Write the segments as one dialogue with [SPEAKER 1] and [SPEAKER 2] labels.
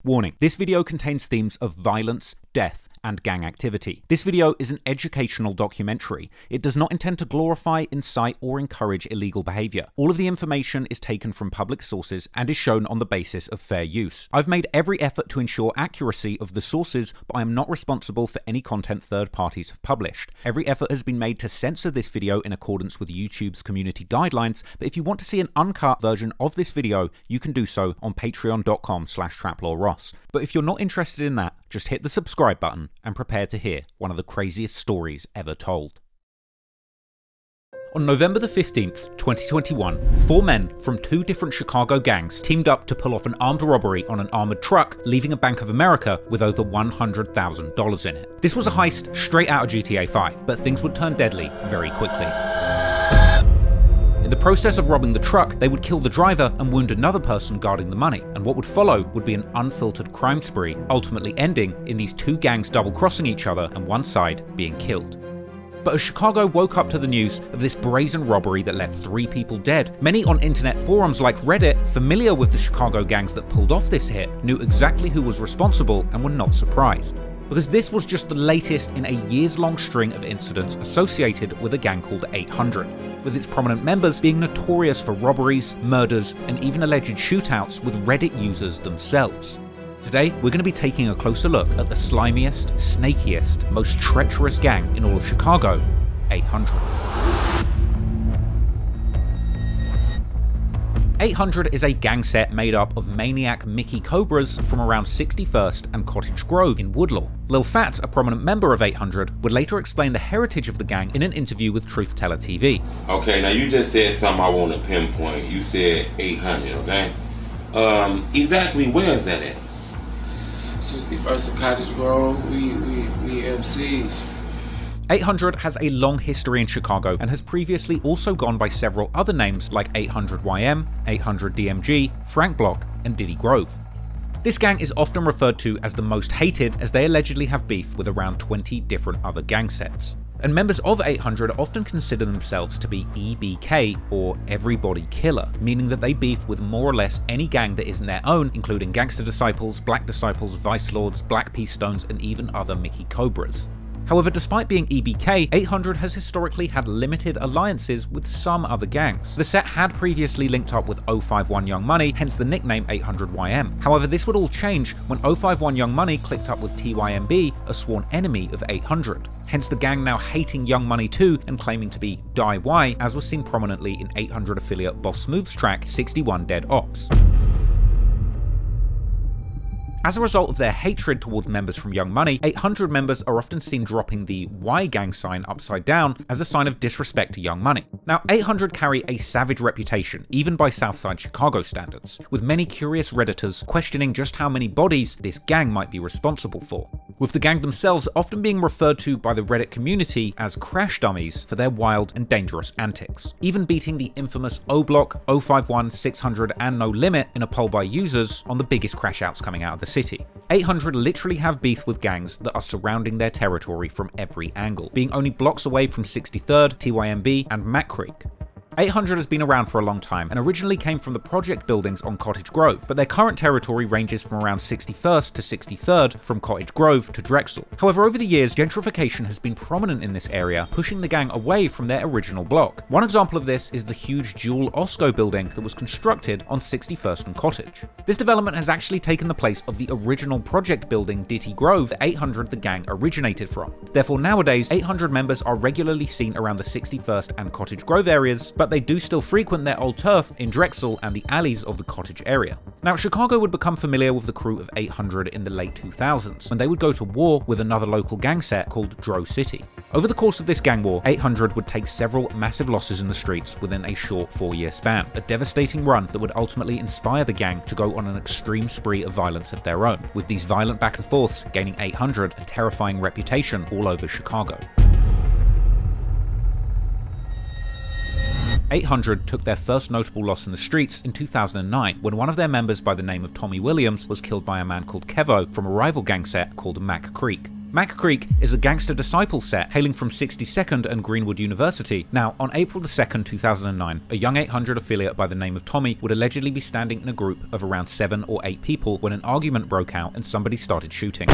[SPEAKER 1] Warning, this video contains themes of violence, death, and gang activity. This video is an educational documentary. It does not intend to glorify, incite, or encourage illegal behavior. All of the information is taken from public sources and is shown on the basis of fair use. I've made every effort to ensure accuracy of the sources, but I am not responsible for any content third parties have published. Every effort has been made to censor this video in accordance with YouTube's community guidelines, but if you want to see an uncut version of this video, you can do so on patreon.com/traplawross. But if you're not interested in that, just hit the subscribe button and prepare to hear one of the craziest stories ever told. On November the 15th, 2021, 4 men from 2 different Chicago gangs teamed up to pull off an armed robbery on an armored truck, leaving a Bank of America with over $100,000 in it. This was a heist straight out of GTA 5, but things would turn deadly very quickly. In the process of robbing the truck, they would kill the driver and wound another person guarding the money, and what would follow would be an unfiltered crime spree, ultimately ending in these 2 gangs double-crossing each other and one side being killed. But as Chicago woke up to the news of this brazen robbery that left 3 people dead, many on internet forums like Reddit, familiar with the Chicago gangs that pulled off this hit, knew exactly who was responsible and were not surprised. Because this was just the latest in a years-long string of incidents associated with a gang called 800, with its prominent members being notorious for robberies, murders, and even alleged shootouts with Reddit users themselves. Today, we're going to be taking a closer look at the slimiest, snakiest, most treacherous gang in all of Chicago, 800. 800 is a gang set made up of maniac Mickey Cobras from around 61st and Cottage Grove in Woodlawn. Lil Fat, a prominent member of 800, would later explain the heritage of the gang in an interview with Truth Teller TV.
[SPEAKER 2] Okay, now you just said something I want to pinpoint. You said 800, okay? Exactly where is that at?
[SPEAKER 3] 61st and Cottage Grove, we MCs.
[SPEAKER 1] 800 has a long history in Chicago and has previously also gone by several other names like 800YM, 800DMG, Frank Block, and Diddy Grove. This gang is often referred to as the most hated as they allegedly have beef with around 20 different other gang sets. And members of 800 often consider themselves to be EBK, or Everybody Killer, meaning that they beef with more or less any gang that isn't their own, including Gangster Disciples, Black Disciples, Vice Lords, Black Peace Stones, and even other Mickey Cobras. However, despite being EBK, 800 has historically had limited alliances with some other gangs. The set had previously linked up with 051 Young Money, hence the nickname 800YM. However, this would all change when 051 Young Money clicked up with TYMB, a sworn enemy of 800. Hence the gang now hating Young Money too and claiming to be Die Y, as was seen prominently in 800 affiliate Boss Smooth's track 61 Dead Ops. As a result of their hatred towards members from Young Money, 800 members are often seen dropping the Y gang sign upside down as a sign of disrespect to Young Money. Now, 800 carry a savage reputation, even by Southside Chicago standards, with many curious Redditors questioning just how many bodies this gang might be responsible for, with the gang themselves often being referred to by the Reddit community as crash dummies for their wild and dangerous antics, even beating the infamous O-Block, 051, 600, and No Limit in a poll by users on the biggest crash outs coming out of the city. 800 literally have beef with gangs that are surrounding their territory from every angle, being only blocks away from 63rd, TYMB, and Mac Creek. 800 has been around for a long time and originally came from the project buildings on Cottage Grove, but their current territory ranges from around 61st to 63rd from Cottage Grove to Drexel. However, over the years, gentrification has been prominent in this area, pushing the gang away from their original block. One example of this is the huge dual Osco building that was constructed on 61st and Cottage. This development has actually taken the place of the original project building Diddy Grove that 800 the gang originated from. Therefore, nowadays, 800 members are regularly seen around the 61st and Cottage Grove areas, but they do still frequent their old turf in Drexel and the alleys of the Cottage area. Now, Chicago would become familiar with the crew of 800 in the late 2000s, when they would go to war with another local gang set called Dro City. Over the course of this gang war, 800 would take several massive losses in the streets within a short 4-year span, a devastating run that would ultimately inspire the gang to go on an extreme spree of violence of their own, with these violent back and forths gaining 800 a terrifying reputation all over Chicago. 800 took their first notable loss in the streets in 2009 when one of their members by the name of Tommy Williams was killed by a man called Kevo from a rival gang set called Mac Creek. Mac Creek is a gangster disciple set hailing from 62nd and Greenwood University. Now, on April 2nd, 2009, a young 800 affiliate by the name of Tommy would allegedly be standing in a group of around 7 or 8 people when an argument broke out and somebody started shooting.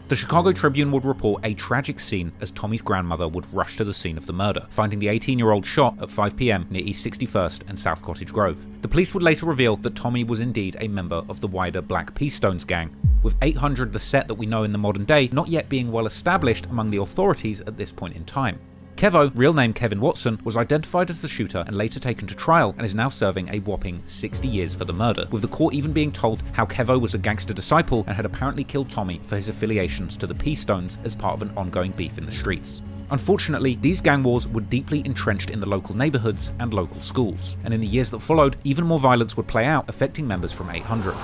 [SPEAKER 1] The Chicago Tribune would report a tragic scene as Tommy's grandmother would rush to the scene of the murder, finding the 18-year-old shot at 5 PM near East 61st and South Cottage Grove. The police would later reveal that Tommy was indeed a member of the wider Black Peace Stones gang, with 800 the set that we know in the modern day not yet being well established among the authorities at this point in time. Kevo, real name Kevin Watson, was identified as the shooter and later taken to trial and is now serving a whopping 60 years for the murder, with the court even being told how Kevo was a gangster disciple and had apparently killed Tommy for his affiliations to the Peace Stones as part of an ongoing beef in the streets. Unfortunately, these gang wars were deeply entrenched in the local neighborhoods and local schools, and in the years that followed, even more violence would play out, affecting members from 800.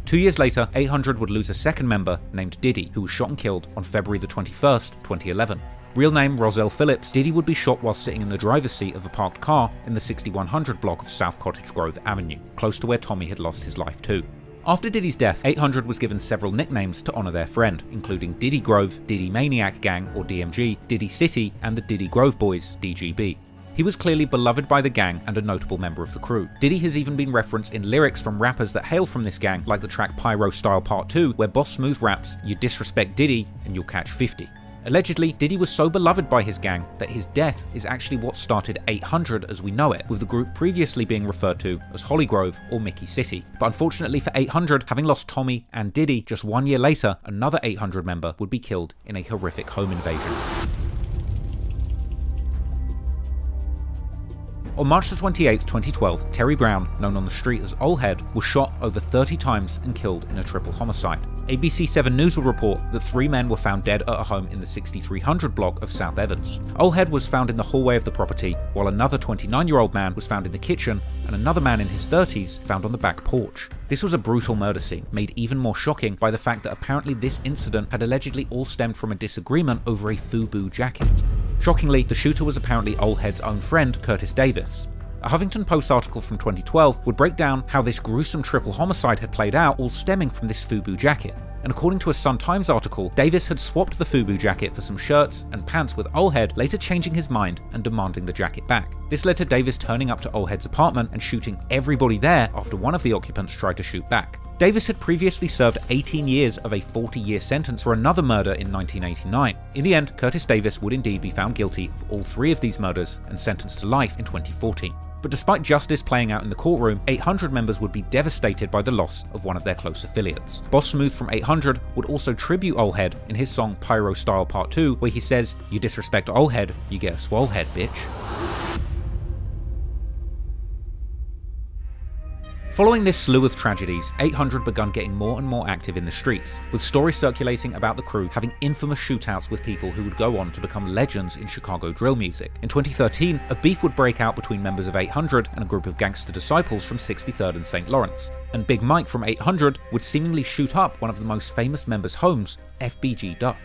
[SPEAKER 1] 2 years later, 800 would lose a second member named Diddy, who was shot and killed on February 21st, 2011. Real name Roselle Phillips, Diddy would be shot while sitting in the driver's seat of a parked car in the 6100 block of South Cottage Grove Avenue, close to where Tommy had lost his life too. After Diddy's death, 800 was given several nicknames to honour their friend, including Diddy Grove, Diddy Maniac Gang or DMG, Diddy City, and the Diddy Grove Boys, DGB. He was clearly beloved by the gang and a notable member of the crew. Diddy has even been referenced in lyrics from rappers that hail from this gang, like the track Pyro Style Part 2, where Boss Smooth raps, "You disrespect Diddy and you'll catch 50. Allegedly, Diddy was so beloved by his gang that his death is actually what started 800 as we know it, with the group previously being referred to as Holly Grove or Mickey City. But unfortunately for 800, having lost Tommy and Diddy just 1 year later, another 800 member would be killed in a horrific home invasion. On March 28, 2012, Terry Brown, known on the street as Olad, was shot over 30 times and killed in a triple homicide. ABC 7 News would report that 3 men were found dead at a home in the 6300 block of South Evans. Olad was found in the hallway of the property, while another 29-year-old man was found in the kitchen and another man in his 30s found on the back porch. This was a brutal murder scene, made even more shocking by the fact that apparently this incident had allegedly all stemmed from a disagreement over a FUBU jacket. Shockingly, the shooter was apparently Oldhead's own friend, Curtis Davis. A Huffington Post article from 2012 would break down how this gruesome triple homicide had played out, all stemming from this FUBU jacket. And according to a Sun Times article, Davis had swapped the FUBU jacket for some shirts and pants with Olad, later changing his mind and demanding the jacket back. This led to Davis turning up to Olhead's apartment and shooting everybody there after one of the occupants tried to shoot back. Davis had previously served 18 years of a 40-year sentence for another murder in 1989. In the end, Curtis Davis would indeed be found guilty of all 3 of these murders and sentenced to life in 2014. But despite justice playing out in the courtroom, 800 members would be devastated by the loss of one of their close affiliates. Boss Smooth from 800 would also tribute Olhead in his song Pyro Style Part 2, where he says, "You disrespect Olhead, you get a swole head, bitch." Following this slew of tragedies, 800 begun getting more and more active in the streets, with stories circulating about the crew having infamous shootouts with people who would go on to become legends in Chicago drill music. In 2013, a beef would break out between members of 800 and a group of gangster disciples from 63rd and St. Lawrence, and Big Mike from 800 would seemingly shoot up one of the most famous members' homes, FBG Duck,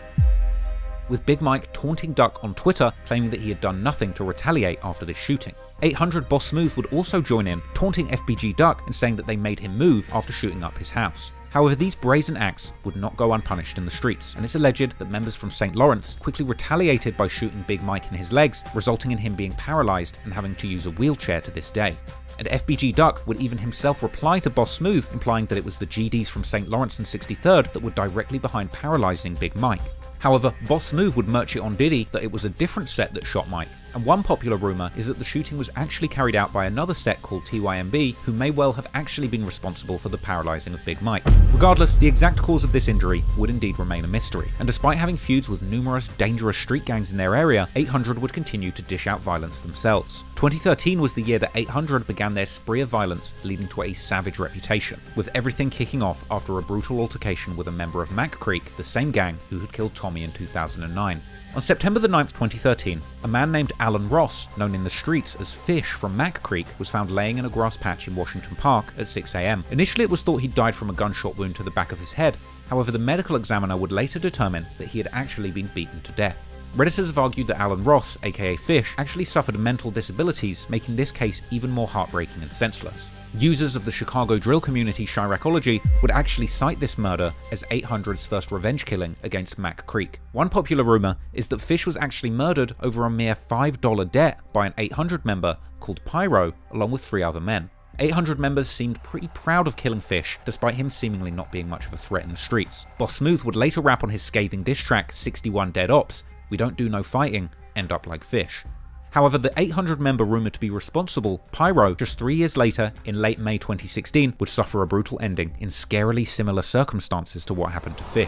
[SPEAKER 1] with Big Mike taunting Duck on Twitter, claiming that he had done nothing to retaliate after this shooting. 800 Boss Smooth would also join in, taunting FBG Duck and saying that they made him move after shooting up his house. However, these brazen acts would not go unpunished in the streets, and it's alleged that members from St. Lawrence quickly retaliated by shooting Big Mike in his legs, resulting in him being paralysed and having to use a wheelchair to this day. And FBG Duck would even himself reply to Boss Smooth, implying that it was the GDs from St. Lawrence and 63rd that were directly behind paralysing Big Mike. However, Boss Smooth would merch it on Diddy that it was a different set that shot Mike, and one popular rumour is that the shooting was actually carried out by another set called TYMB, who may well have actually been responsible for the paralysing of Big Mike. Regardless, the exact cause of this injury would indeed remain a mystery, and despite having feuds with numerous dangerous street gangs in their area, 800 would continue to dish out violence themselves. 2013 was the year that 800 began their spree of violence, leading to a savage reputation, with everything kicking off after a brutal altercation with a member of Mac Creek, the same gang who had killed Tommy in 2009. On September the 9th, 2013, a man named Alan Ross, known in the streets as Fish from Mac Creek, was found laying in a grass patch in Washington Park at 6 AM. Initially, it was thought he died from a gunshot wound to the back of his head. However, the medical examiner would later determine that he had actually been beaten to death. Redditors have argued that Alan Ross, aka Fish, actually suffered mental disabilities, making this case even more heartbreaking and senseless. Users of the Chicago drill community Chiracology would actually cite this murder as 800's first revenge killing against Mack Creek. One popular rumor is that Fish was actually murdered over a mere $5 debt by an 800 member called Pyro, along with 3 other men. 800 members seemed pretty proud of killing Fish, despite him seemingly not being much of a threat in the streets. Boss Smooth would later rap on his scathing diss track 61 Dead Ops, "We don't do no fighting, end up like Fish." However, the 800 member rumoured to be responsible, Pyro, just 3 years later, in late May 2016, would suffer a brutal ending in scarily similar circumstances to what happened to Fish.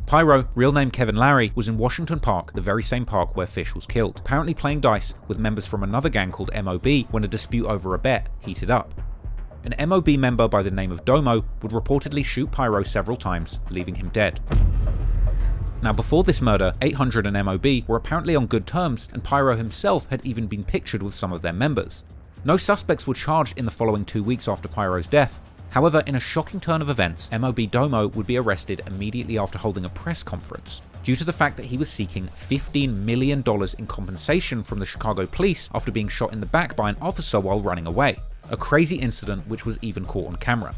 [SPEAKER 1] Pyro, real name Kevin Larry, was in Washington Park, the very same park where Fish was killed, apparently playing dice with members from another gang called MOB when a dispute over a bet heated up. An MOB member by the name of Domo would reportedly shoot Pyro several times, leaving him dead. Now, before this murder, 800 and MOB were apparently on good terms, and Pyro himself had even been pictured with some of their members. No suspects were charged in the following 2 weeks after Pyro's death. However, in a shocking turn of events, MOB Domo would be arrested immediately after holding a press conference, due to the fact that he was seeking $15 million in compensation from the Chicago police after being shot in the back by an officer while running away. A crazy incident which was even caught on camera.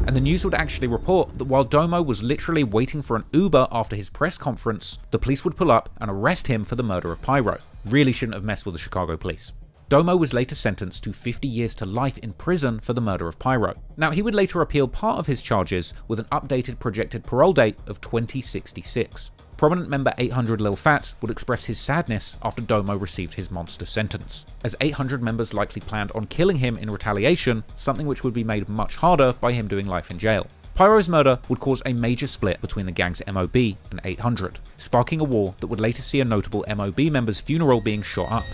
[SPEAKER 1] And the news would actually report that while Domo was literally waiting for an Uber after his press conference, the police would pull up and arrest him for the murder of Pyro. Really shouldn't have messed with the Chicago police. Domo was later sentenced to 50 years to life in prison for the murder of Pyro. Now, he would later appeal part of his charges with an updated projected parole date of 2066. Prominent member 800 Lil Fats would express his sadness after Domo received his monster sentence, as 800 members likely planned on killing him in retaliation, something which would be made much harder by him doing life in jail. Pyro's murder would cause a major split between the gang's MOB and 800, sparking a war that would later see a notable MOB member's funeral being shot up.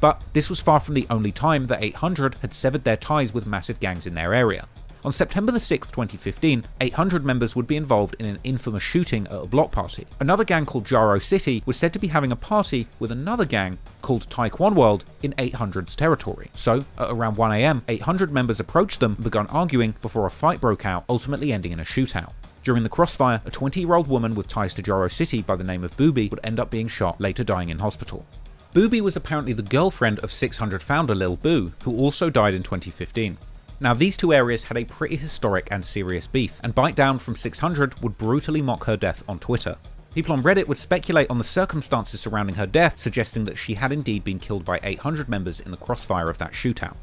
[SPEAKER 1] But this was far from the only time that 800 had severed their ties with massive gangs in their area. On September 6, 2015, 800 members would be involved in an infamous shooting at a block party. Another gang called Jaro City was said to be having a party with another gang called Taekwon World in 800's territory. So, at around 1 AM, 800 members approached them and began arguing before a fight broke out, ultimately ending in a shootout. During the crossfire, a 20-year-old woman with ties to Jaro City by the name of Booby would end up being shot, later dying in hospital. Booby was apparently the girlfriend of 600 founder Lil Boo, who also died in 2015. Now, these two areas had a pretty historic and serious beef, and Bite Down from 600 would brutally mock her death on Twitter. People on Reddit would speculate on the circumstances surrounding her death, suggesting that she had indeed been killed by 800 members in the crossfire of that shootout.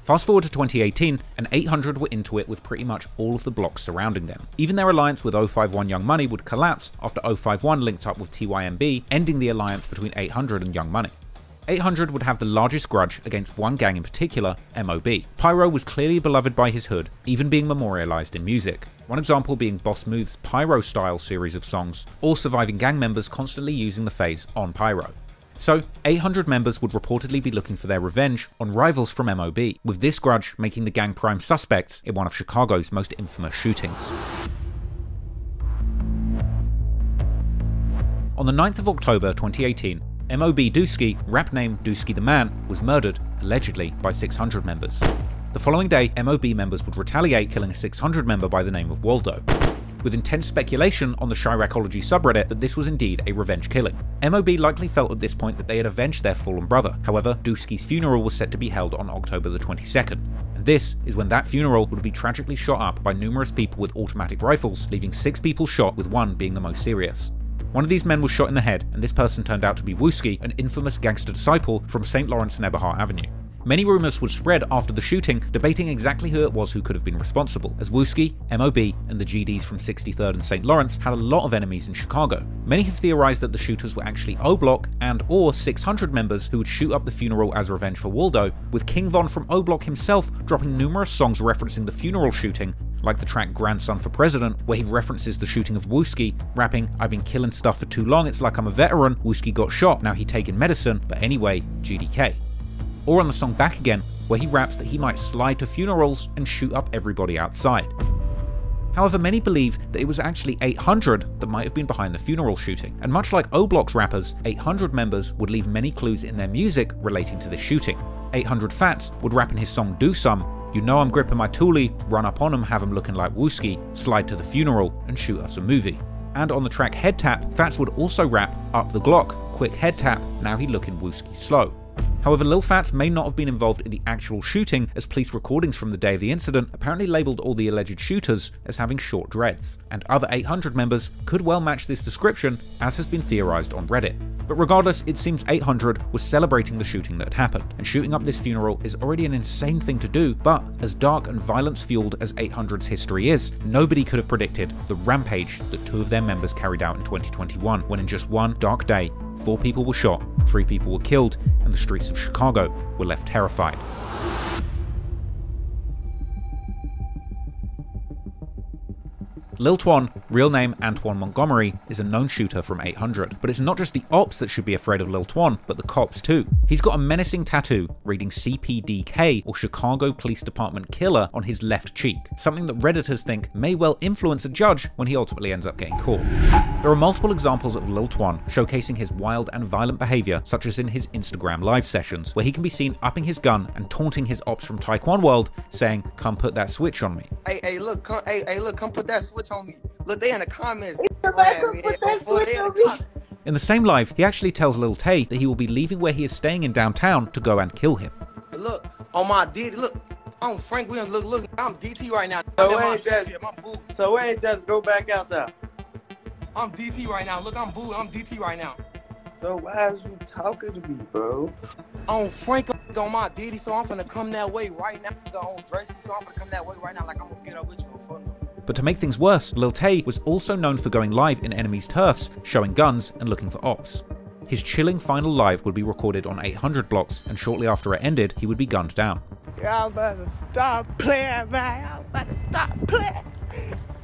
[SPEAKER 1] Fast forward to 2018, and 800 were into it with pretty much all of the blocks surrounding them. Even their alliance with 051 Young Money would collapse after 051 linked up with TYMB, ending the alliance between 800 and Young Money. 800 would have the largest grudge against one gang in particular, MOB. Pyro was clearly beloved by his hood, even being memorialized in music. One example being Boss Smooth's Pyro-style series of songs, or surviving gang members constantly using the phrase "on Pyro." So, 800 members would reportedly be looking for their revenge on rivals from MOB, with this grudge making the gang prime suspects in one of Chicago's most infamous shootings. On the 9th of October 2018, MOB Dooski, rap name Dooski the Man, was murdered, allegedly, by 600 members. The following day, MOB members would retaliate, killing a 600 member by the name of Waldo, with intense speculation on the Chiracology subreddit that this was indeed a revenge killing. MOB likely felt at this point that they had avenged their fallen brother. However, Dooski's funeral was set to be held on October the 22nd, and this is when that funeral would be tragically shot up by numerous people with automatic rifles, leaving 6 people shot, with one being the most serious. One of these men was shot in the head, and this person turned out to be Wooski, an infamous gangster disciple from St. Lawrence and Eberhart Avenue. Many rumours would spread after the shooting, debating exactly who it was who could have been responsible, as Wooski, MOB, and the GDs from 63rd and St. Lawrence had a lot of enemies in Chicago. Many have theorised that the shooters were actually O-Block and or 600 members who would shoot up the funeral as revenge for Waldo, with King Von from O-Block himself dropping numerous songs referencing the funeral shooting, like the track Grandson for President, where he references the shooting of Wooski, rapping, "I've been killing stuff for too long, it's like I'm a veteran, Wooski got shot, now he taking medicine, but anyway, GDK. Or on the song Back Again, where he raps that he might slide to funerals and shoot up everybody outside. However, many believe that it was actually 800 that might have been behind the funeral shooting, and much like O-Block's rappers, 800 members would leave many clues in their music relating to this shooting. 800 Fats would rap in his song Do Some, "You know I'm gripping my toolie, run up on him, have him looking like Wooski, slide to the funeral, and shoot us a movie." And on the track Head Tap, Fats would also rap "Up the Glock, quick head tap, now he looking wooski slow." However, Lil Fats may not have been involved in the actual shooting, as police recordings from the day of the incident apparently labelled all the alleged shooters as having short dreads, and other 800 members could well match this description, as has been theorised on Reddit. But regardless, it seems 800 was celebrating the shooting that had happened, and shooting up this funeral is already an insane thing to do, but as dark and violence-fueled as 800's history is, nobody could have predicted the rampage that 2 of their members carried out in 2021, when in just one dark day, 4 people were shot, 3 people were killed, and the streets of Chicago were left terrified. Lil Twan, real name Antoine Montgomery, is a known shooter from 800, but it's not just the ops that should be afraid of Lil Twan, but the cops too. He's got a menacing tattoo reading CPDK, or Chicago Police Department Killer, on his left cheek, something that Redditors think may well influence a judge when he ultimately ends up getting caught. There are multiple examples of Lil Twan showcasing his wild and violent behaviour, such as in his Instagram live sessions, where he can be seen upping his gun and taunting his ops from Taekwondo World, saying, "Come put that switch on me."
[SPEAKER 4] Hey, look, come put that switch on me. Look, they in the comments.
[SPEAKER 1] In the same live, he actually tells Lil Tay that he will be leaving where he is staying in downtown to go and kill him.
[SPEAKER 4] Look, on my Diddy, look, I'm Frank Williams, look, I'm DT right now.
[SPEAKER 5] So we ain't just go back out there.
[SPEAKER 4] I'm DT right now, look, I'm DT right now.
[SPEAKER 5] So why is you talking to me, bro?
[SPEAKER 4] I'm Frank on my Diddy, so I'm finna come that way right now. On Dresky, so I'm finna come that way right now, like I'm gonna get up with you in front of me.
[SPEAKER 1] But to make things worse, Lil Tay was also known for going live in enemies' turfs, showing guns and looking for ops. His chilling final live would be recorded on 800 blocks, and shortly after it ended, he would be gunned down.
[SPEAKER 5] Y'all better stop playing, man. Y'all better stop playing.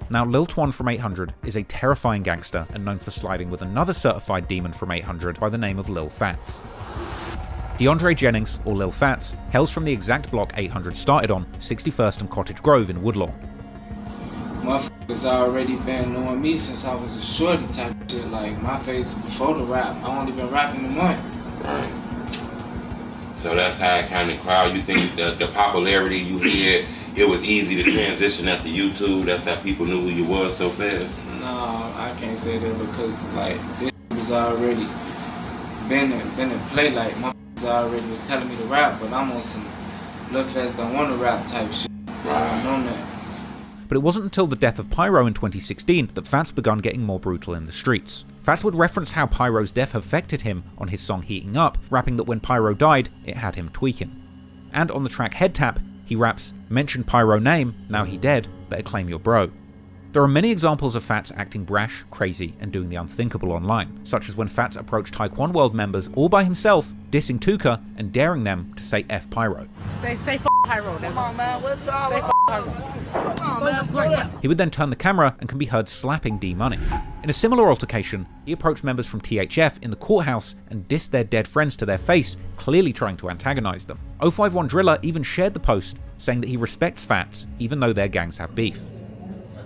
[SPEAKER 1] Now, Lil Twan from 800 is a terrifying gangster and known for sliding with another certified demon from 800 by the name of Lil Fats. DeAndre Jennings, or Lil Fats, hails from the exact block 800 started on, 61st and Cottage Grove in Woodlawn.
[SPEAKER 3] Motherfuckers already been knowing me since I was a shorty type of shit. Like, my face before the rap, I don't even rap anymore.
[SPEAKER 2] Right. So that's how it kind of crowd. You think the popularity you had, it was easy to transition after YouTube? That's how people knew who you was so fast?
[SPEAKER 3] No, I can't say that because, like, this was already been in play. Like, motherfuckers already was telling me to rap, but I'm on some Lil Fats don't want to rap type shit. I'm on that.
[SPEAKER 1] But it wasn't until the death of Pyro in 2016 that Fats begun getting more brutal in the streets. Fats would reference how Pyro's death affected him on his song Heating Up, rapping that when Pyro died, it had him tweaking. And on the track Head Tap, he raps, "Mention Pyro name, now he dead, better claim your bro." There are many examples of Fats acting brash, crazy, and doing the unthinkable online, such as when Fats approached Taekwondo World members all by himself, dissing Tuka and daring them to say F Pyro.
[SPEAKER 6] Say F Pyro.
[SPEAKER 4] Come on, man, what's up?
[SPEAKER 6] Say F Pyro.
[SPEAKER 1] He would then turn the camera and can be heard slapping D-Money. In a similar altercation, he approached members from THF in the courthouse and dissed their dead friends to their face, clearly trying to antagonize them. 051 Driller even shared the post, saying that he respects Fats even though their gangs have beef.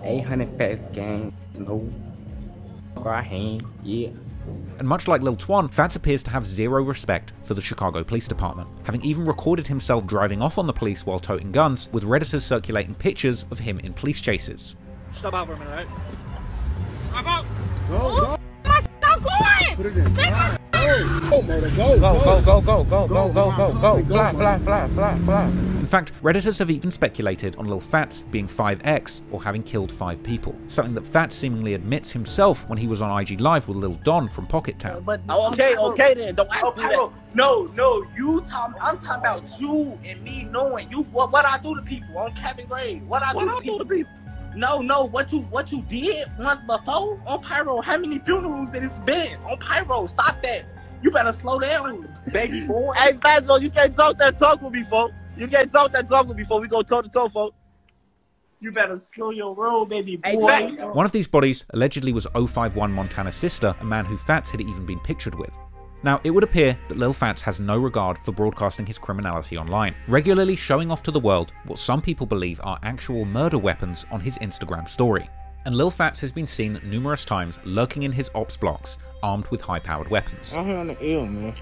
[SPEAKER 7] 800 Fats gang, no, I hang, yeah.
[SPEAKER 1] And much like Lil Twan, Fats appears to have zero respect for the Chicago Police Department, having even recorded himself driving off on the police while toting guns, with Redditors circulating pictures of him in police chases.
[SPEAKER 6] Stop out for a minute, right? Stop out! Go! My not going! Put it in. Stick my
[SPEAKER 5] Go, baby, go,
[SPEAKER 7] fly.
[SPEAKER 1] In fact, Redditors have even speculated on Lil Fats being 5X or having killed 5 people, something that Fats seemingly admits himself when he was on IG Live with Lil Don from Pocket Town.
[SPEAKER 8] But okay then, don't ask me that. No, I'm talking about you and me knowing you what I do to people on Kevin Gray. What I do to people. No, what you did once before on Pyro. How many funerals that it's been on Pyro? Stop that. You better slow down, baby boy.
[SPEAKER 5] Hey, Fazzo, you can't talk that talk with me, folks. You can't talk that talk with me, folks. We go toe to toe, folks.
[SPEAKER 8] You better slow your roll, baby boy.
[SPEAKER 5] Hey,
[SPEAKER 1] one of these bodies allegedly was 051 Montana's sister, a man who Fats had even been pictured with. Now, it would appear that Lil Fats has no regard for broadcasting his criminality online, regularly showing off to the world what some people believe are actual murder weapons on his Instagram story. And Lil Fats has been seen numerous times lurking in his ops blocks, armed with high-powered weapons.
[SPEAKER 8] I'm here on the ill, man.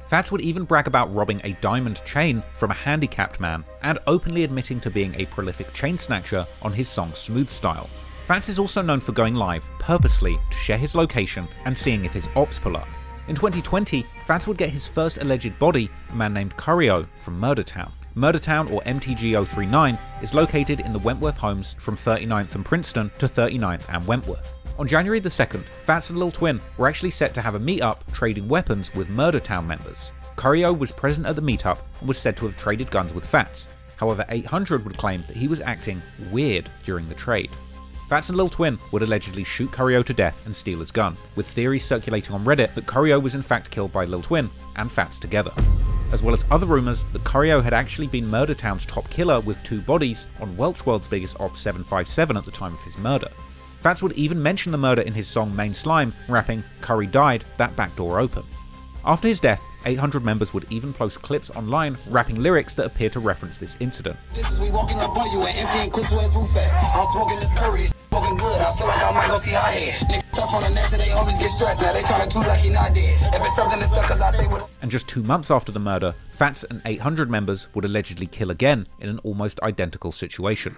[SPEAKER 1] Fats would even brag about robbing a diamond chain from a handicapped man, and openly admitting to being a prolific chain snatcher on his song Smooth Style. Fats is also known for going live purposely to share his location and seeing if his ops pull up. In 2020, Fats would get his first alleged body, a man named Curio, from Murdertown. Murdertown, or MTG 039, is located in the Wentworth homes from 39th and Princeton to 39th and Wentworth. On January the 2nd, Fats and Lil Twan were actually set to have a meetup trading weapons with Murdertown members. Curio was present at the meetup and was said to have traded guns with Fats. However, 800 would claim that he was acting weird during the trade. Fats and Lil Twan would allegedly shoot Curio to death and steal his gun, with theories circulating on Reddit that Curio was in fact killed by Lil Twan and Fats together, as well as other rumours that Curio had actually been Murdertown's top killer with 2 bodies on Welch World's biggest op 757 at the time of his murder. Fats would even mention the murder in his song Main Slime, rapping, "Curry died, that back door open." After his death, 800 members would even post clips online rapping lyrics that appear to reference this incident.
[SPEAKER 9] This is we walking up on you and emptying clips where it's roof at. I'm smoking this curry, smoking good. I feel like I might go see high head. Nigga tough on the net today, homies get stressed. Now they trying to too like he not dead. If it's something that's stuck, cause I say what.
[SPEAKER 1] And just 2 months after the murder, Fats and 800 members would allegedly kill again in an almost identical situation.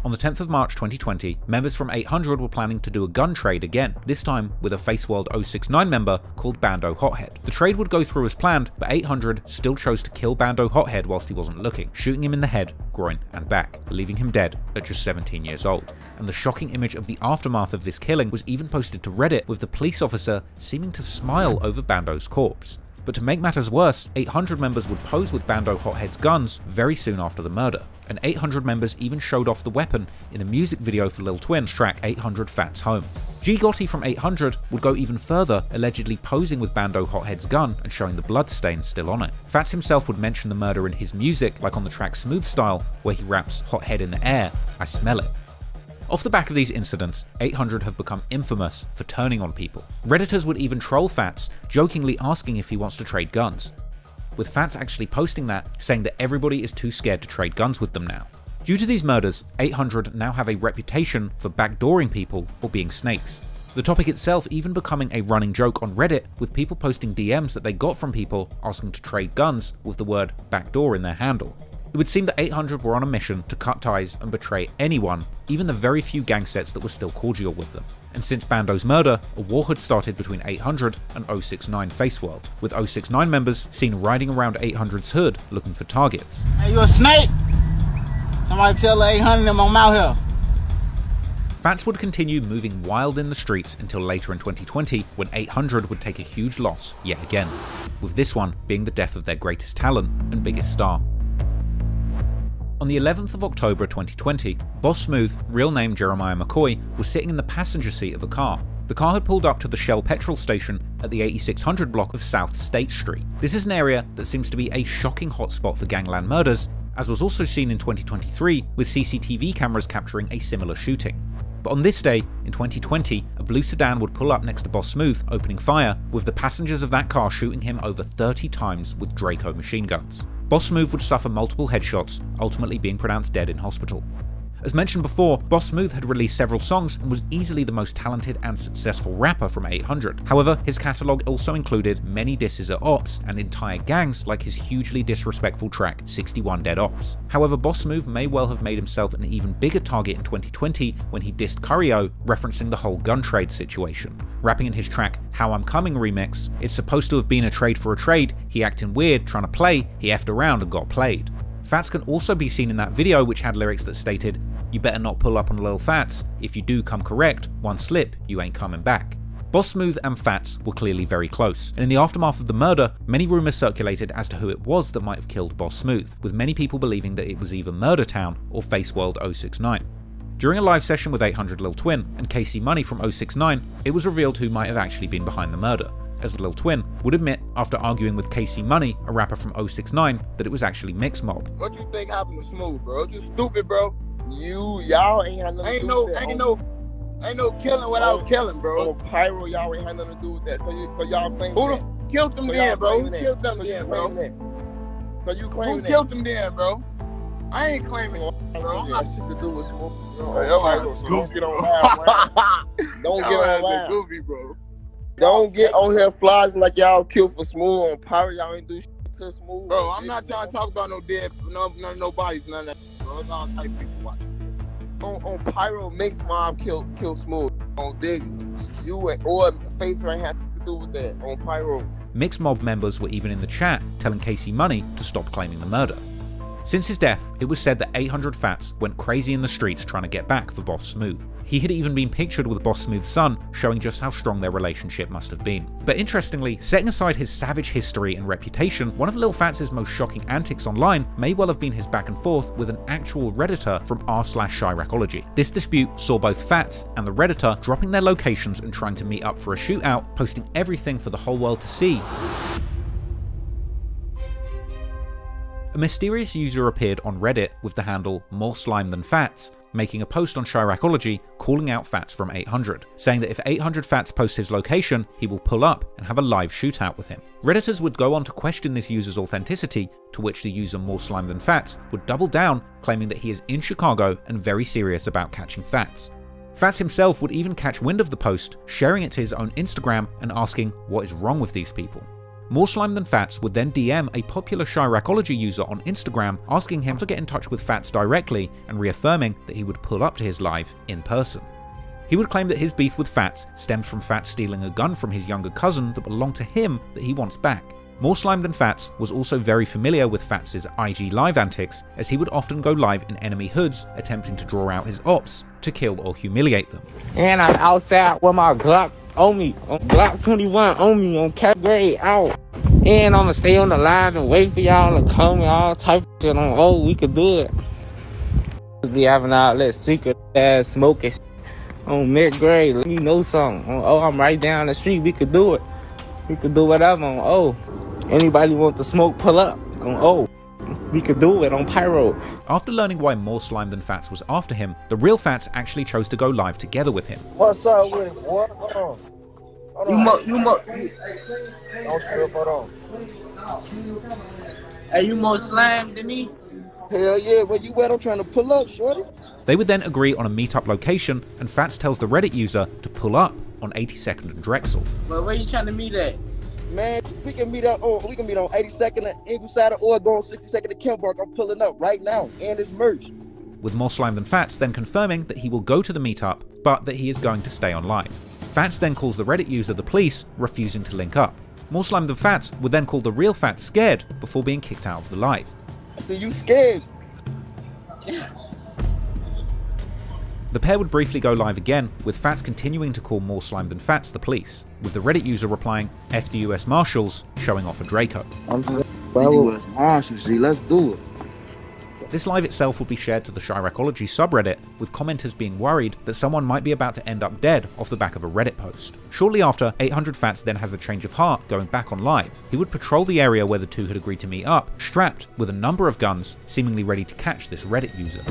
[SPEAKER 1] On the 10th of March 2020, members from 800 were planning to do a gun trade again, this time with a Faceworld 069 member called Bando Hothead. The trade would go through as planned, but 800 still chose to kill Bando Hothead whilst he wasn't looking, shooting him in the head, groin and back, leaving him dead at just 17 years old. And the shocking image of the aftermath of this killing was even posted to Reddit, with the police officer seeming to smile over Bando's corpse. But to make matters worse, 800 members would pose with Bando Hothead's guns very soon after the murder, and 800 members even showed off the weapon in a music video for Lil Twan's track 800 Fats Home. G Gotti from 800 would go even further, allegedly posing with Bando Hothead's gun and showing the bloodstains still on it. Fats himself would mention the murder in his music, like on the track Smooth Style, where he raps "Hothead in the air, I smell it." Off the back of these incidents, 800 have become infamous for turning on people. Redditors would even troll Fats, jokingly asking if he wants to trade guns, with Fats actually posting that, saying that everybody is too scared to trade guns with them now. Due to these murders, 800 now have a reputation for backdooring people or being snakes. The topic itself even becoming a running joke on Reddit, with people posting DMs that they got from people asking to trade guns with the word backdoor in their handle. It would seem that 800 were on a mission to cut ties and betray anyone, even the very few gang sets that were still cordial with them. And since Bando's murder, a war had started between 800 and 069 Faceworld, with 069 members seen riding around 800's hood looking for targets.
[SPEAKER 10] Hey, you a snake? Somebody tell 800 them I'm out here.
[SPEAKER 1] Fats would continue moving wild in the streets until later in 2020, when 800 would take a huge loss yet again, with this one being the death of their greatest talent and biggest star. On the 11th of October 2020, Boss Smooth, real name Jeremiah McCoy, was sitting in the passenger seat of a car. The car had pulled up to the Shell petrol station at the 8600 block of South State Street. This is an area that seems to be a shocking hotspot for gangland murders, as was also seen in 2023 with CCTV cameras capturing a similar shooting. But on this day, in 2020, a blue sedan would pull up next to Boss Smooth, opening fire, with the passengers of that car shooting him over 30 times with Draco machine guns. Boss Smooth would suffer multiple headshots, ultimately being pronounced dead in hospital. As mentioned before, Boss Smooth had released several songs and was easily the most talented and successful rapper from 800. However, his catalogue also included many disses at Ops and entire gangs, like his hugely disrespectful track 61 Dead Ops. However, Boss Smooth may well have made himself an even bigger target in 2020 when he dissed Curio, referencing the whole gun trade situation. Rapping in his track How I'm Coming remix, "It's supposed to have been a trade for a trade, he acting weird, trying to play, he effed around and got played." Fats can also be seen in that video, which had lyrics that stated, "You better not pull up on Lil Fats, if you do come correct, one slip, you ain't coming back." Boss Smooth and Fats were clearly very close, and in the aftermath of the murder, many rumours circulated as to who it was that might have killed Boss Smooth, with many people believing that it was either Murdertown or Faceworld 069. During a live session with 800 Lil Twan and KC Money from 069, it was revealed who might have actually been behind the murder, as Lil Twan would admit after arguing with KC Money, a rapper from 069, that it was actually Mix Mob.
[SPEAKER 11] What you think happened to Smooth, bro? It's just stupid, bro. Y'all ain't had nothing to do with that. Ain't no killing without killing, bro. On Pyro, y'all ain't had nothing to do with that. So y'all claim who the f killed them then, bro? Who killed them then, bro? So you claiming who killed them then, bro? I ain't claiming bro. I'm not shit to do with Smooth. Don't get on live. Don't get on live. Goofy, bro. Don't get on here flies like y'all kill for Smooth on Pyro. Y'all ain't do shit to Smooth. Bro, I'm not trying to talk about no dead, no bodies, none of that. Bro, it's all type of people watching. on Pyro Mix Mob kill Smooth on Diddy. You or Face ain't have to do with that on Pyro.
[SPEAKER 1] Mixed Mob members were even in the chat telling Casey Money to stop claiming the murder. Since his death, it was said that 800 Fats went crazy in the streets trying to get back for Boss Smooth. He had even been pictured with Boss Smooth's son, showing just how strong their relationship must have been. But interestingly, setting aside his savage history and reputation, one of Lil Fats' most shocking antics online may well have been his back and forth with an actual Redditor from r/Chiracology. This dispute saw both Fats and the Redditor dropping their locations and trying to meet up for a shootout, posting everything for the whole world to see. A mysterious user appeared on Reddit with the handle More Slime Than Fats, making a post on Chiracology calling out Fats from 800, saying that if 800 Fats posts his location, he will pull up and have a live shootout with him. Redditors would go on to question this user's authenticity, to which the user More Slime Than Fats would double down, claiming that he is in Chicago and very serious about catching Fats. Fats himself would even catch wind of the post, sharing it to his own Instagram and asking what is wrong with these people. More Slime Than Fats would then DM a popular Chiracology user on Instagram asking him to get in touch with Fats directly and reaffirming that he would pull up to his live in person. He would claim that his beef with Fats stems from Fats stealing a gun from his younger cousin that belonged to him that he wants back. More Slime Than Fats was also very familiar with Fats' IG live antics, as he would often go live in enemy hoods attempting to draw out his ops to kill or humiliate them.
[SPEAKER 7] And I'm outside with my Glock on me, on Glock 21 on me, on cap grade out. And I'ma stay on the line and wait for y'all to come and all type of shit on, oh, we could do it. Be having all that secret ass smoking shit on mid grade, let me know something. On, oh, I'm right down the street, we could do it. We could do whatever on, oh. Anybody want to smoke, pull up on, oh. We could do it on Pyro.
[SPEAKER 1] After learning why More Slime Than Fats was after him, the real Fats actually chose to go live together with him.
[SPEAKER 11] What's up with it, boy? Hold on. Don't trip, hold on.
[SPEAKER 3] Are you more slime than me?
[SPEAKER 11] Hell yeah, where you at? I'm trying to pull up, shorty.
[SPEAKER 1] They would then agree on a meetup location, and Fats tells the Reddit user to pull up on 82nd and Drexel.
[SPEAKER 3] But where you trying to meet at?
[SPEAKER 11] Man, we can meet on 82nd and Eagle Side or go on 62nd and Kimbark. I'm pulling up right now, and it's merch.
[SPEAKER 1] With More Slime Than Fats then confirming that he will go to the meetup, but that he is going to stay on live. Fats then calls the Reddit user the police, refusing to link up. More Slime Than Fats would then call the real Fats scared before being kicked out of the live.
[SPEAKER 11] So you scared?
[SPEAKER 1] The pair would briefly go live again, with Fats continuing to call More Slime Than Fats the police, with the Reddit user replying, F the US Marshals, showing off a Draco.
[SPEAKER 11] I'm saying, US Marshals, G, let's do it.
[SPEAKER 1] This live itself would be shared to the Chiracology subreddit, with commenters being worried that someone might be about to end up dead off the back of a Reddit post. Shortly after, 800 Fats then has a change of heart, going back on live. He would patrol the area where the two had agreed to meet up, strapped with a number of guns, seemingly ready to catch this Reddit user.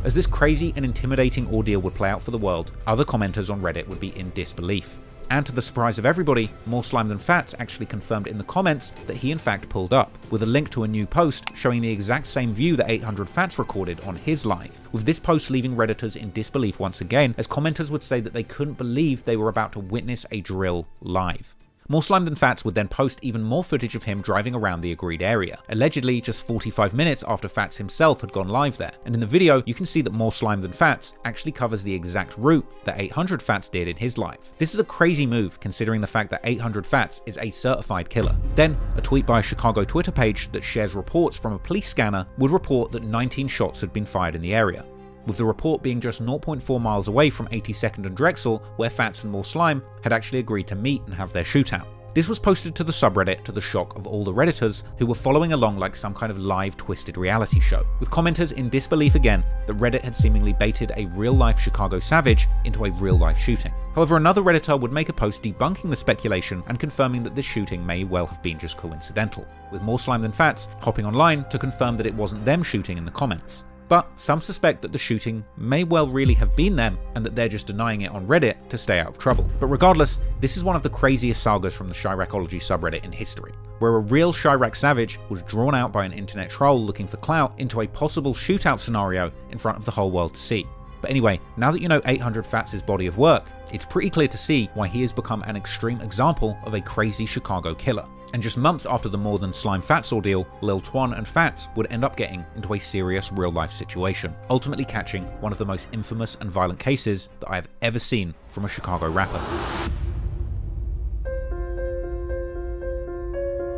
[SPEAKER 1] As this crazy and intimidating ordeal would play out for the world, other commenters on Reddit would be in disbelief. And to the surprise of everybody, More Slime Than Fats actually confirmed in the comments that he in fact pulled up, with a link to a new post showing the exact same view that 800 Fats recorded on his live, with this post leaving Redditors in disbelief once again, as commenters would say that they couldn't believe they were about to witness a drill live. More Slime Than Fats would then post even more footage of him driving around the agreed area, allegedly just 45 minutes after Fats himself had gone live there, and in the video you can see that More Slime Than Fats actually covers the exact route that 800 Fats did in his live. This is a crazy move considering the fact that 800 Fats is a certified killer. Then, a tweet by a Chicago Twitter page that shares reports from a police scanner would report that 19 shots had been fired in the area, with the report being just 0.4 miles away from 82nd and Drexel, where Fats and More Slime had actually agreed to meet and have their shootout. This was posted to the subreddit to the shock of all the Redditors who were following along like some kind of live twisted reality show, with commenters in disbelief again that Reddit had seemingly baited a real-life Chicago savage into a real-life shooting. However, another Redditor would make a post debunking the speculation and confirming that this shooting may well have been just coincidental, with More Slime Than Fats hopping online to confirm that it wasn't them shooting in the comments. But some suspect that the shooting may well really have been them and that they're just denying it on Reddit to stay out of trouble. But regardless, this is one of the craziest sagas from the Chiracology subreddit in history, where a real Chirac savage was drawn out by an internet troll looking for clout into a possible shootout scenario in front of the whole world to see. But anyway, now that you know 800 Fats' body of work, it's pretty clear to see why he has become an extreme example of a crazy Chicago killer. And just months after the More Than Slime Fats ordeal, Lil Twan and Fats would end up getting into a serious real-life situation, ultimately catching one of the most infamous and violent cases that I have ever seen from a Chicago rapper.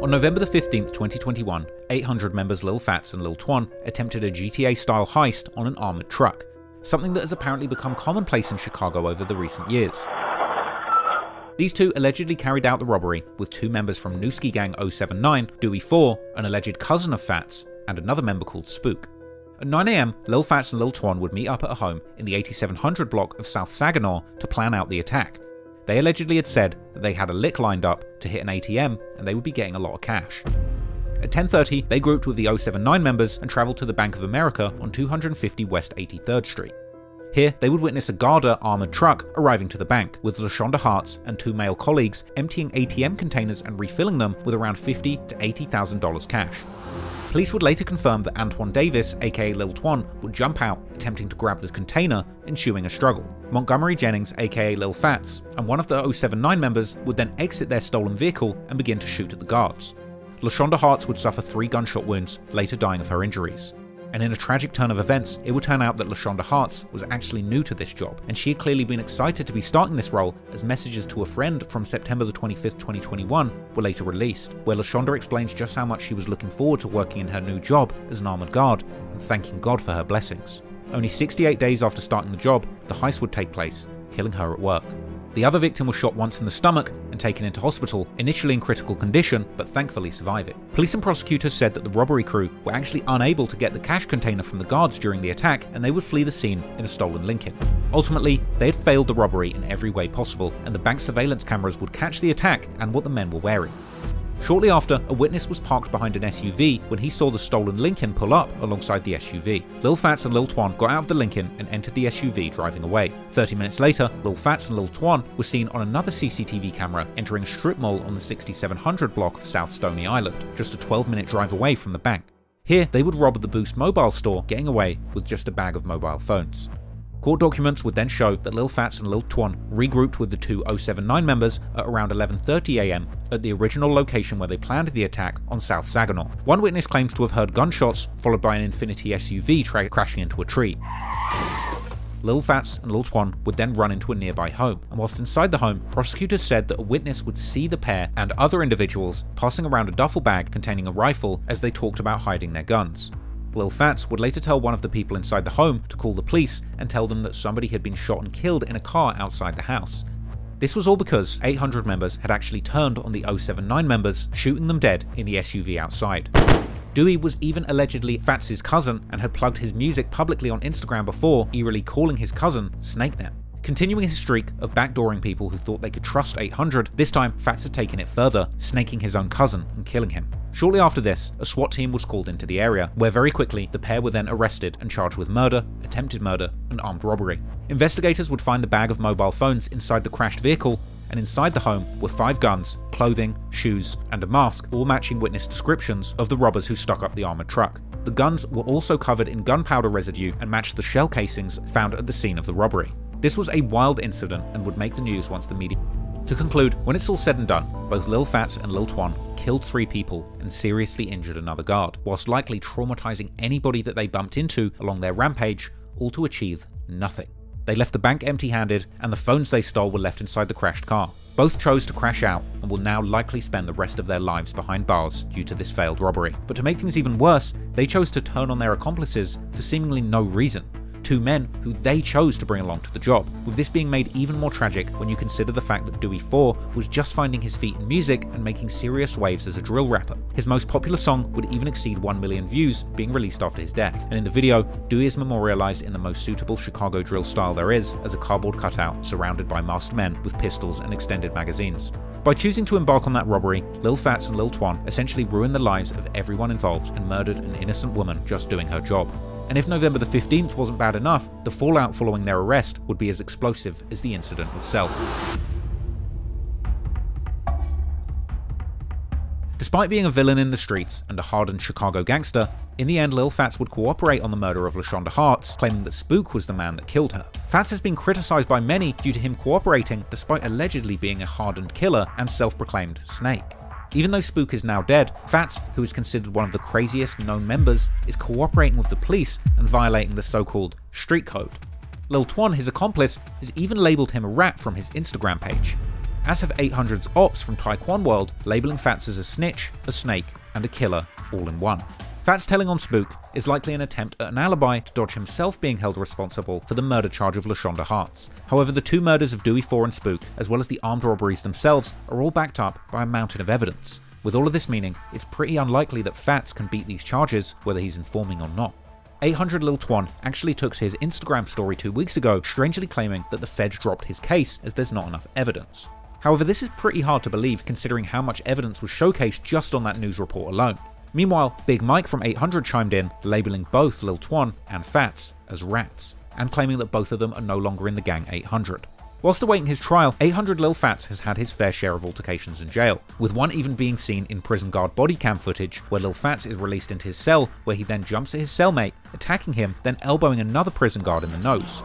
[SPEAKER 1] On November the 15th, 2021, 800 members Lil Fats and Lil Twan attempted a GTA-style heist on an armoured truck, something that has apparently become commonplace in Chicago over the recent years. These two allegedly carried out the robbery with two members from Newski Gang 079, Dewey 4, an alleged cousin of Fats, and another member called Spook. At 9 AM, Lil Fats and Lil Twan would meet up at a home in the 8700 block of South Saginaw to plan out the attack. They allegedly had said that they had a lick lined up to hit an ATM and they would be getting a lot of cash. At 10:30, they grouped with the 079 members and travelled to the Bank of America on 250 West 83rd Street. Here, they would witness a Garda armoured truck arriving to the bank, with LaShonda Harts and two male colleagues emptying ATM containers and refilling them with around $50,000 to $80,000 cash. Police would later confirm that Antoine Davis, aka Lil Twan, would jump out, attempting to grab the container, ensuing a struggle. Montgomery Jennings, aka Lil Fats, and one of the 079 members would then exit their stolen vehicle and begin to shoot at the guards. LaShonda Harts would suffer 3 gunshot wounds, later dying of her injuries. And in a tragic turn of events, it would turn out that LaShonda Harts was actually new to this job, and she had clearly been excited to be starting this role, as messages to a friend from September the 25th, 2021 were later released, where LaShonda explains just how much she was looking forward to working in her new job as an armoured guard, and thanking God for her blessings. Only 68 days after starting the job, the heist would take place, killing her at work. The other victim was shot once in the stomach and taken into hospital, initially in critical condition, but thankfully survived it. Police and prosecutors said that the robbery crew were actually unable to get the cash container from the guards during the attack, and they would flee the scene in a stolen Lincoln. Ultimately, they had failed the robbery in every way possible, and the bank's surveillance cameras would catch the attack and what the men were wearing. Shortly after, a witness was parked behind an SUV when he saw the stolen Lincoln pull up alongside the SUV. Lil Fats and Lil Twan got out of the Lincoln and entered the SUV, driving away. 30 minutes later, Lil Fats and Lil Twan were seen on another CCTV camera entering a strip mall on the 6700 block of South Stony Island, just a 12-minute drive away from the bank. Here, they would rob the Boost mobile store, getting away with just a bag of mobile phones. Court documents would then show that Lil Fats and Lil Twan regrouped with the two 079 members at around 11:30 AM at the original location where they planned the attack on South Saginaw. One witness claims to have heard gunshots, followed by an Infiniti SUV crashing into a tree. Lil Fats and Lil Twan would then run into a nearby home, and whilst inside the home, prosecutors said that a witness would see the pair and other individuals passing around a duffel bag containing a rifle as they talked about hiding their guns. Lil Fats would later tell one of the people inside the home to call the police and tell them that somebody had been shot and killed in a car outside the house. This was all because 800 members had actually turned on the 079 members, shooting them dead in the SUV outside. Dewey was even allegedly Fats' cousin and had plugged his music publicly on Instagram before, eerily calling his cousin Snakenet. Continuing his streak of backdooring people who thought they could trust 800, this time Fats had taken it further, snaking his own cousin and killing him. Shortly after this, a SWAT team was called into the area, where very quickly the pair were then arrested and charged with murder, attempted murder, and armed robbery. Investigators would find the bag of mobile phones inside the crashed vehicle, and inside the home were 5 guns, clothing, shoes, and a mask, all matching witness descriptions of the robbers who stuck up the armoured truck. The guns were also covered in gunpowder residue and matched the shell casings found at the scene of the robbery. This was a wild incident and would make the news once the media... To conclude, when it's all said and done, both Lil Fats and Lil Twan killed 3 people and seriously injured another guard, whilst likely traumatizing anybody that they bumped into along their rampage, all to achieve nothing. They left the bank empty-handed, and the phones they stole were left inside the crashed car. Both chose to crash out and will now likely spend the rest of their lives behind bars due to this failed robbery. But to make things even worse, they chose to turn on their accomplices for seemingly no reason. 2 men who they chose to bring along to the job, with this being made even more tragic when you consider the fact that Dewey 4 was just finding his feet in music and making serious waves as a drill rapper. His most popular song would even exceed 1 million views, being released after his death, and in the video, Dewey is memorialized in the most suitable Chicago drill style there is, as a cardboard cutout surrounded by masked men with pistols and extended magazines. By choosing to embark on that robbery, Lil Fats and Lil Twan essentially ruined the lives of everyone involved and murdered an innocent woman just doing her job. And if November the 15th wasn't bad enough, the fallout following their arrest would be as explosive as the incident itself. Despite being a villain in the streets and a hardened Chicago gangster, in the end Lil Fats would cooperate on the murder of LaShonda Harts, claiming that Spook was the man that killed her. Fats has been criticized by many due to him cooperating despite allegedly being a hardened killer and self-proclaimed snake. Even though Spook is now dead, Fats, who is considered one of the craziest known members, is cooperating with the police and violating the so-called street code. Lil Twan, his accomplice, has even labelled him a rat from his Instagram page, as have 800's ops from Taekwon World, labelling Fats as a snitch, a snake, and a killer all in one. Fats telling on Spook is likely an attempt at an alibi to dodge himself being held responsible for the murder charge of LaShonda Harts. However, the two murders of Dewey 4 and Spook, as well as the armed robberies themselves, are all backed up by a mountain of evidence. With all of this meaning, it's pretty unlikely that Fats can beat these charges, whether he's informing or not. 800 Lil Twan actually took to his Instagram story 2 weeks ago, strangely claiming that the feds dropped his case as there's not enough evidence. However, this is pretty hard to believe considering how much evidence was showcased just on that news report alone. Meanwhile, Big Mike from 800 chimed in, labelling both Lil Twan and Fats as rats, and claiming that both of them are no longer in the gang 800. Whilst awaiting his trial, 800 Lil Fats has had his fair share of altercations in jail, with one even being seen in prison guard body cam footage where Lil Fats is released into his cell, where he then jumps at his cellmate, attacking him, then elbowing another prison guard in the nose.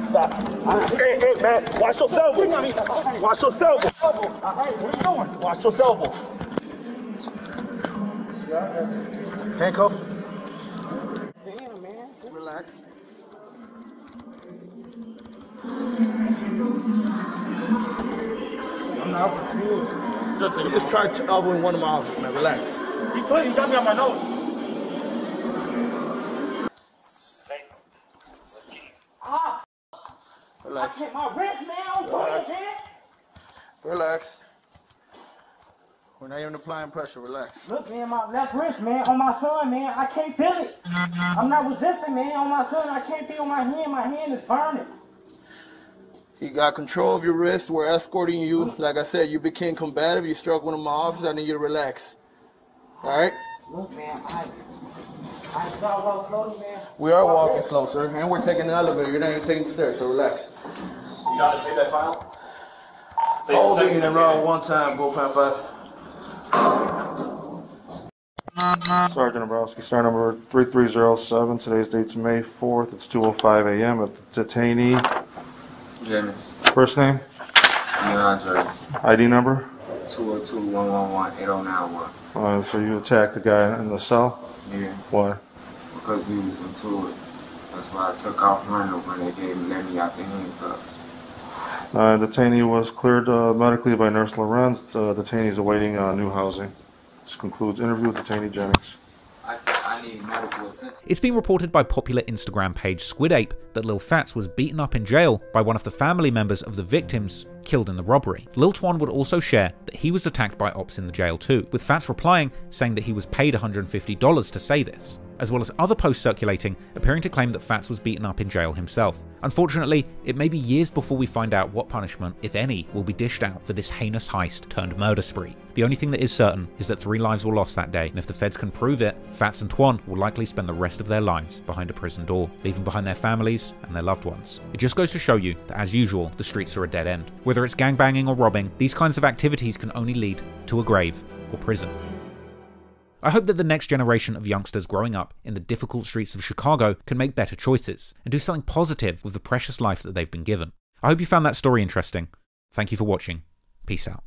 [SPEAKER 5] Stop. Hey, man, watch yourself. Watch yourself. What are you doing? Watch yourself. Handcuff.
[SPEAKER 10] Damn, man.
[SPEAKER 5] Relax. I'm not confused. Just try elbowing one of my officers, man. Relax. He got me on my nose. Relax.
[SPEAKER 10] I hit my wrist, man.
[SPEAKER 5] Relax. Relax. We're not even applying pressure. Relax.
[SPEAKER 10] Look, man, my left wrist, man, on my son, man. I can't feel it. I'm not resisting, man. On my son, I can't feel my hand. My hand is burning.
[SPEAKER 5] You got control of your wrist. We're escorting you. Like I said, you became combative. You struck one of my officers. I need you to relax. All right?
[SPEAKER 10] Look, man, I start walking slowly, man.
[SPEAKER 5] We are walking slow, sir, and we're taking the elevator. You're not even taking the stairs, so relax.
[SPEAKER 12] You gotta say that file?
[SPEAKER 5] Hold it in and roll one time, go pound 5.
[SPEAKER 13] Sergeant Abrowski, star number 3307. Today's date's May 4th. It's 2:05 a.m. at the detainee.
[SPEAKER 3] Jimmy.
[SPEAKER 13] First name? ID number?
[SPEAKER 3] 202-111-8091.
[SPEAKER 13] So you attacked the guy in the cell?
[SPEAKER 3] Yeah.
[SPEAKER 13] Why?
[SPEAKER 3] Because we was into it. That's why I took off running when they let me out the handcuffs.
[SPEAKER 13] Detainee was cleared medically by Nurse Lorenz. Detainee is awaiting new housing. This concludes interview with detainee Jennings.
[SPEAKER 3] I need medical attention.
[SPEAKER 1] It's been reported by popular Instagram page Squid Ape that Lil Fats was beaten up in jail by one of the family members of the victims killed in the robbery. Lil Twan would also share that he was attacked by ops in the jail too, with Fats replying saying that he was paid $150 to say this, as well as other posts circulating appearing to claim that Fats was beaten up in jail himself. Unfortunately, it may be years before we find out what punishment, if any, will be dished out for this heinous heist turned murder spree. The only thing that is certain is that 3 lives were lost that day, and if the feds can prove it, Fats and Twan will likely spend the rest of their lives behind a prison door, leaving behind their families and their loved ones. It just goes to show you that, as usual, the streets are a dead end. Whether it's gangbanging or robbing, these kinds of activities can only lead to a grave or prison. I hope that the next generation of youngsters growing up in the difficult streets of Chicago can make better choices and do something positive with the precious life that they've been given. I hope you found that story interesting. Thank you for watching. Peace out.